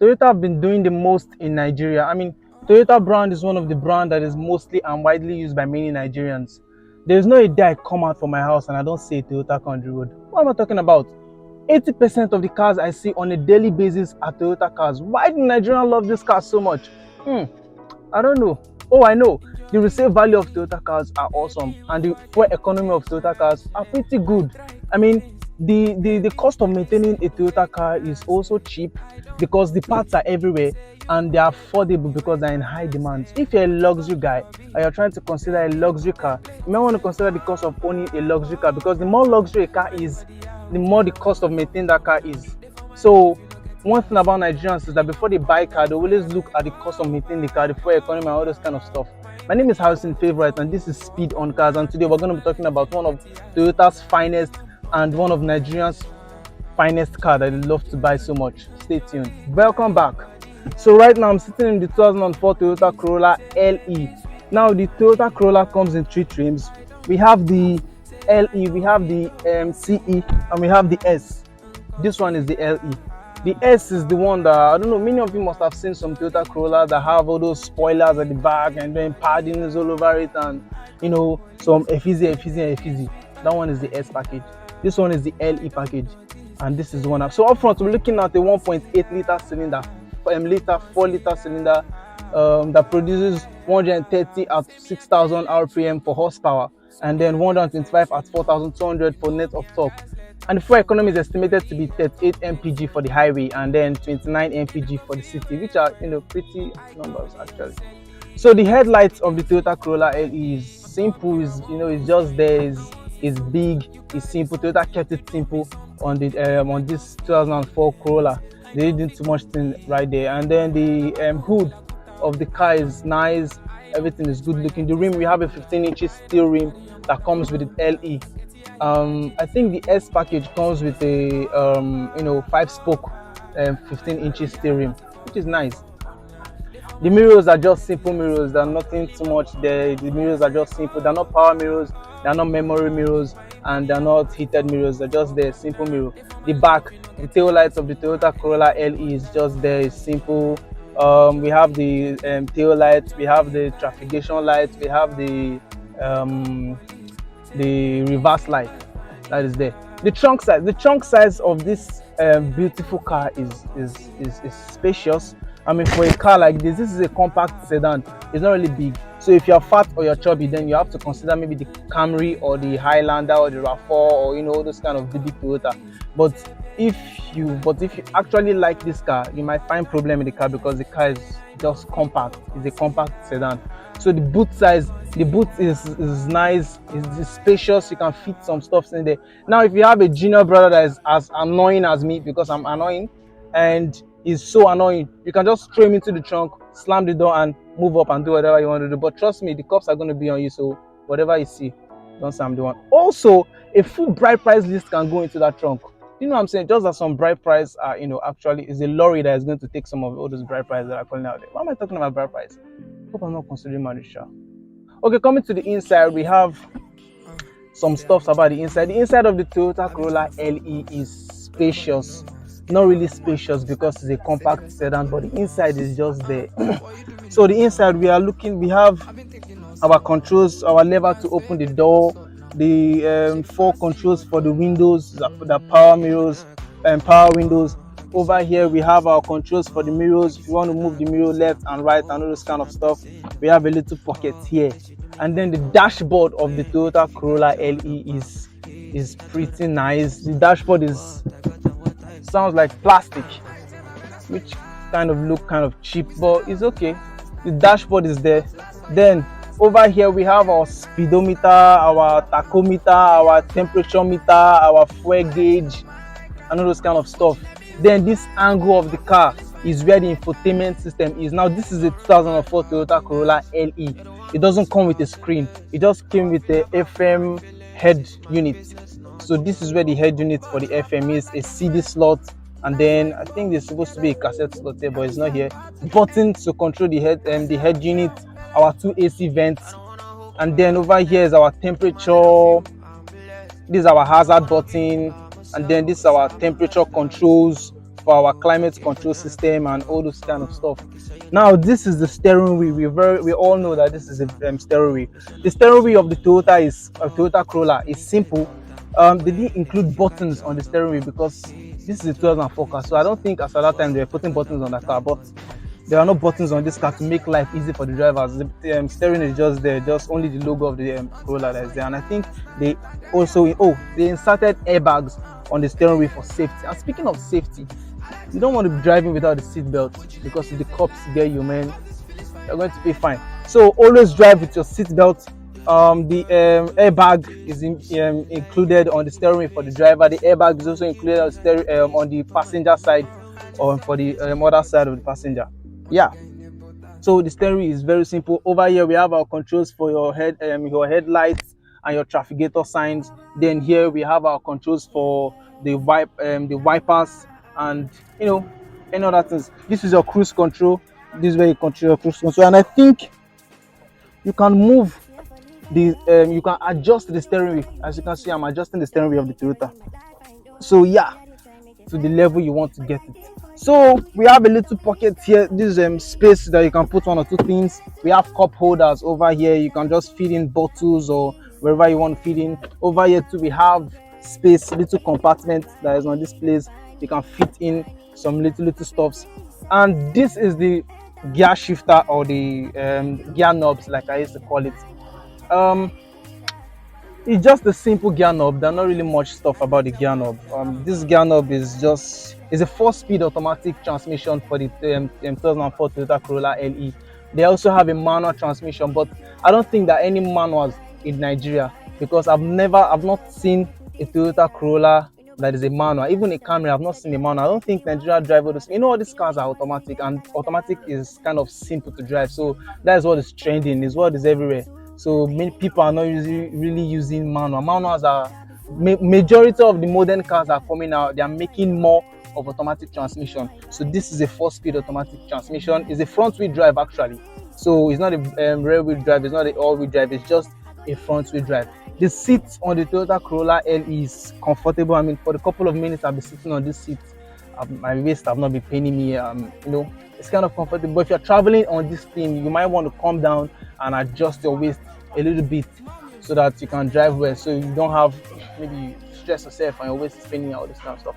Toyota have been doing the most in Nigeria. I mean, Toyota brand is one of the brands that is mostly and widely used by many Nigerians. There's no a day I come out from my house and I don't see a Toyota Country Road. What am I talking about? 80% of the cars I see on a daily basis are Toyota cars. Why do Nigerians love this car so much? I don't know. Oh, I know. The resale value of Toyota cars are awesome, and the fuel economy of Toyota cars are pretty good. I mean, the cost of maintaining a Toyota car is also cheap because the parts are everywhere and they are affordable because they're in high demand. If you're a luxury guy and you're trying to consider a luxury car, you might want to consider the cost of owning a luxury car, because the more luxury a car is, the more the cost of maintaining that car is. So one thing about Nigerians is that before they buy a car, they always look at the cost of maintaining the car, the fuel economy, and all this kind of stuff. My name is Harrison Favorite, and this is Speed on Cars. And today we're going to be talking about one of Toyota's finest and one of Nigerians' finest car that I love to buy so much. Stay tuned. Welcome back. So right now I'm sitting in the 2004 Toyota Corolla LE. Now the Toyota Corolla comes in three trims. We have the LE, we have the CE, and we have the S. This one is the LE. The S is the one that, I don't know, many of you must have seen some Toyota Corolla that have all those spoilers at the back and then padding is all over it, and some effigy. That one is the S package. This one is the LE package, and this is the one. So up front we're looking at a 1.8 liter cylinder, 4 liter cylinder that produces 130 at 6,000 RPM for horsepower, and then 125 at 4,200 for net of torque. And the fuel economy is estimated to be 38 mpg for the highway and then 29 mpg for the city, which are pretty numbers actually. So the headlights of the Toyota Corolla LE is simple, it's just there, is big, it's simple. Toyota kept it simple on this 2004 Corolla. They didn't do too much thing right there. And then the hood of the car is nice, everything is good looking. The rim, we have a 15 inches steel rim that comes with the LE. I think the S package comes with a 5-spoke 15 inches steel rim, which is nice. The mirrors are just simple mirrors, they're nothing too much there. The mirrors are just simple, they're not power mirrors, they're not memory mirrors, and they're not heated mirrors, they're just there, simple mirror. The back, the tail lights of the Toyota Corolla LE is just there, it's simple. We have the tail lights, we have the traffication lights, we have the reverse light that is there. The trunk size of this beautiful car is spacious. I mean, for a car like this is a compact sedan. It's not really big. So if you're fat or you're chubby, then you have to consider maybe the Camry or the Highlander or the RAV4 or those kind of big Toyota. But if you actually like this car, you might find problem in the car because the car is just compact. It's a compact sedan. So the boot size, is nice, it's spacious, you can fit some stuff in there. Now if you have a junior brother that is as annoying as me, because I'm annoying and is so annoying, you can just throw him into the trunk, slam the door and move up and do whatever you want to do. But trust me, the cops are going to be on you, so whatever you see, don't say I'm the one. Also, a full bride price list can go into that trunk. You know what I'm saying? Just as some bride price are, actually is a lorry that is going to take some of all those bride prices that are calling out there. Why am I talking about bride price? Hope I'm not considering marriage. Okay, coming to the inside, we have some stuff about the inside. The inside of the Toyota Corolla LE is spacious. Not really spacious because it's a compact sedan, but the inside is just there. So the inside, we have our controls, our lever to open the door, the 4 controls for the windows, the power mirrors and power windows. Over here we have our controls for the mirrors. If you want to move the mirror left and right and all this kind of stuff, we have a little pocket here. And then the dashboard of the Toyota Corolla LE is pretty nice. The dashboard sounds like plastic, which look kind of cheap, but it's okay. The dashboard is there. Then over here we have our speedometer, our tachometer, our temperature meter, our fuel gauge, and all those kind of stuff. Then this angle of the car is where the infotainment system is. Now this is a 2004 Toyota Corolla LE. It doesn't come with a screen. It just came with the FM head unit. So this is where the head unit for the FM is, a CD slot, and then I think there's supposed to be a cassette slot there, but it's not here. Buttons to control the head unit, our 2 AC vents, and then over here is our temperature. This is our hazard button, and then this is our temperature controls for our climate control system and all those kind of stuff. Now this is the steering wheel. We all know that this is a steering wheel. The steering wheel of the Toyota Corolla is simple. They didn't include buttons on the steering wheel because this is a 2004 car, so I don't think as at that time they were putting buttons on the car, but there are no buttons on this car to make life easy for the drivers. The steering is just there, just only the logo of the Corolla that is there. And I think they also they inserted airbags on the steering wheel for safety. And speaking of safety, you don't want to be driving without a seatbelt, because if the cops get you, man, you're going to pay fine. So always drive with your seatbelt. The airbag is included on the steering wheel for the driver. The airbag is also included on the passenger side, or for the other side of the passenger. Yeah. So the steering wheel is very simple. Over here we have our controls for your headlights and your trafficator signs. Then here we have our controls for the wipers and any other things. This is your cruise control. This is where you control your cruise control, and I think you can move you can adjust the steering wheel. As you can see, I'm adjusting the steering wheel of the Toyota. So yeah, to the level you want to get it. So we have a little pocket here. This space that you can put one or two things. We have cup holders over here. You can just feed in bottles or wherever you want to feed in. Over here too, we have space, little compartment that is on this place. You can fit in some little stuffs. And this is the gear shifter, or the gear knobs, like I used to call it. It's just a simple gear knob. There's not really much stuff about the gear knob. This gear knob is a 4-speed automatic transmission for the 2004 Toyota Corolla LE. They also have a manual transmission, but I don't think that any manuals in Nigeria, because I've not seen a Toyota Corolla that is a manual. Even a Camry, I've not seen a manual. I don't think Nigeria drive all those. All these cars are automatic, and automatic is kind of simple to drive. So that is what is trending. Is what is everywhere. So many people are not really using manual. Manuals are majority of the modern cars are coming out. They are making more of automatic transmission. So this is a 4-speed automatic transmission. It's a front-wheel drive actually. So it's not a rear-wheel drive. It's not an all-wheel drive. It's just a front-wheel drive. The seats on the Toyota Corolla LE is comfortable. I mean, for the couple of minutes I've been sitting on this seat, my waist have not been paining me. It's kind of comfortable. But if you're traveling on this thing, you might want to calm down and adjust your waist a little bit so that you can drive well, so you don't have maybe stress yourself and your waist is paining, all this kind of stuff.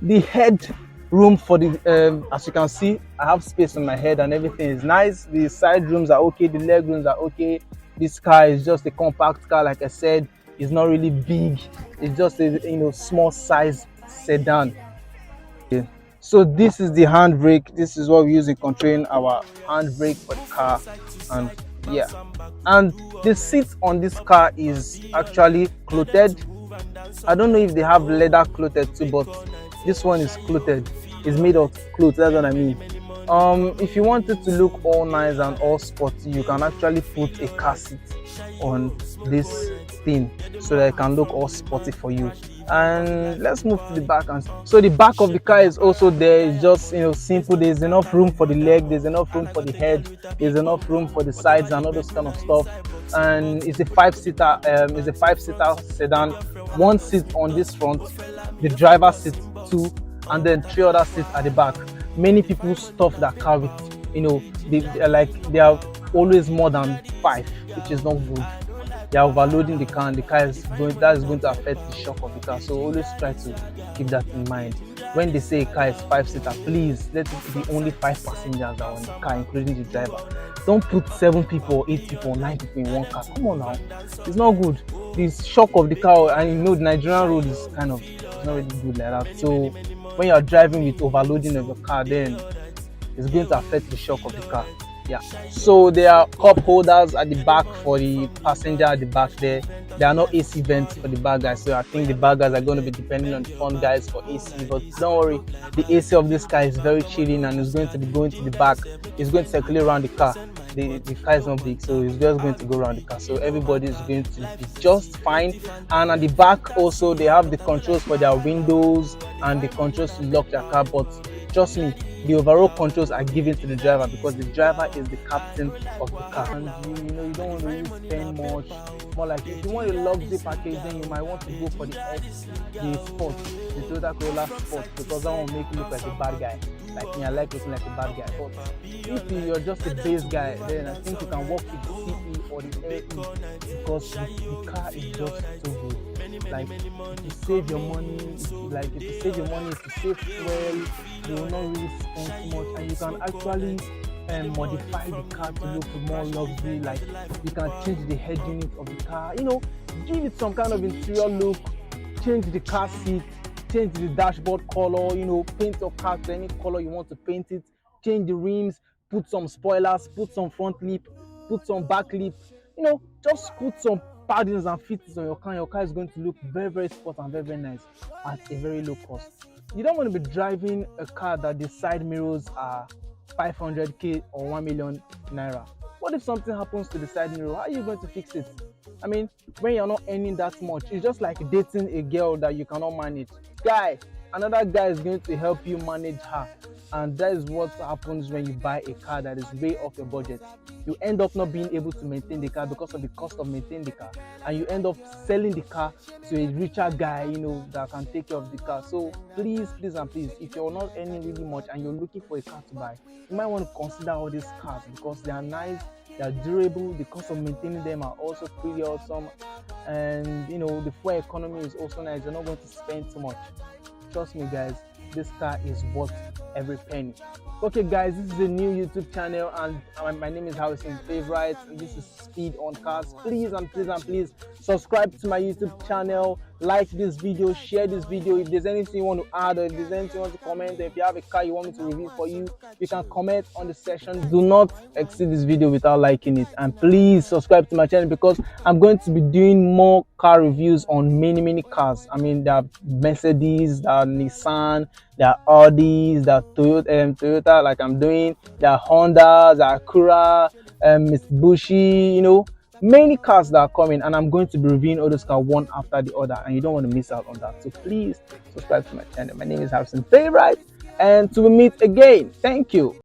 The head room for the as you can see, I have space on my head and everything is nice. The side rooms are okay, the leg rooms are okay. This car is just a compact car, like I said. It's not really big. It's just a small size sedan. Okay. So this is the handbrake. This is what we use in controlling our handbrake for the car. And yeah, and the seat on this car is actually clothed. I don't know if they have leather clothed too, but this one is clothed. It's made of clothes, that's what I mean. If you want it to look all nice and all sporty, you can actually put a car seat on this thing so that it can look all sporty for you. And let's move to the back. And so the back of the car is also there. It's just simple. There's enough room for the leg, there's enough room for the head, there's enough room for the sides and all those kind of stuff. And it's a 5-seater sedan. 1 seat on this front, the driver seat 2, and then 3 other seats at the back. Many people stuff that car with they are always more than 5, which is not good. They are overloading the car, and the car is going to affect the shock of the car. So always try to keep that in mind. When they say a car is 5-seater, please let it be only 5 passengers that are on the car, including the driver. Don't put 7 people, 8 people, 9 people in one car. Come on now, it's not good. The shock of the car, and the Nigerian road is it's not really good like that. So when you are driving with overloading of your car, then it's going to affect the shock of the car. Yeah. So there are cup holders at the back for the passenger at the back there. There are no AC vents for the back guys, so I think the back guys are going to be depending on the front guys for AC. But don't worry, the AC of this car is very chilling, and it's going to be going to the back. It's going to circulate around the car. The car is not big, so it's just going to go around the car. So everybody is going to be just fine. And at the back also, they have the controls for their windows and the controls to lock their car. But trust me, the overall controls are given to the driver because the driver is the captain of the car. And you don't want to really spend much. More like if you want a luxury package, then you might want to go for the Sport, the Toyota Corolla Sport, because that one will make you look like a bad guy. Like me, I like looking like a bad guy. But if you're just a base guy, then I think you can work with the CE or the LE because the car is just so good. Like if you save your money, if you save your money, if you save fuel, you will not really spend too much, and you can actually modify the car to look more luxury. Like you can change the head unit of the car, give it some kind of interior look, change the car seat, change the dashboard color, paint your car to any color you want to paint it, change the rims, put some spoilers, put some front lip, put some back lip, just put some paddings and fittings on your car. Your car is going to look very, very sport and very, very nice at a very low cost. You don't want to be driving a car that the side mirrors are 500k or 1 million naira. What if something happens to the side mirror? How are you going to fix it? I mean, when you're not earning that much, it's just like dating a girl that you cannot manage. Another guy is going to help you manage her, and that is what happens when you buy a car that is way off your budget. You end up not being able to maintain the car because of the cost of maintaining the car, and you end up selling the car to a richer guy, that can take care of the car. So please, if you're not earning really much and you're looking for a car to buy, you might want to consider all these cars because they are nice, they are durable, the cost of maintaining them are also pretty awesome, and the fuel economy is also nice. You're not going to spend too much. Trust me, guys, this car is worth every penny. Okay, guys, this is a new YouTube channel, and my name is Harrison Favorite, and this is Speed on Cars. Please subscribe to my YouTube channel, like this video, share this video. If there's anything you want to add, or if there's anything you want to comment, or if you have a car you want me to review for you, you can comment on the section. Do not exit this video without liking it, and please subscribe to my channel because I'm going to be doing more car reviews on many cars. I mean, there are Mercedes, there are Nissan, there are Audis, there are Toyota, like I'm doing, there are Hondas, there are Acura, Mitsubishi, many cars that are coming, and I'm going to be reviewing all those cars one after the other, and you don't want to miss out on that. So please subscribe to my channel. My name is Harrison Favorite, and to meet again. Thank you.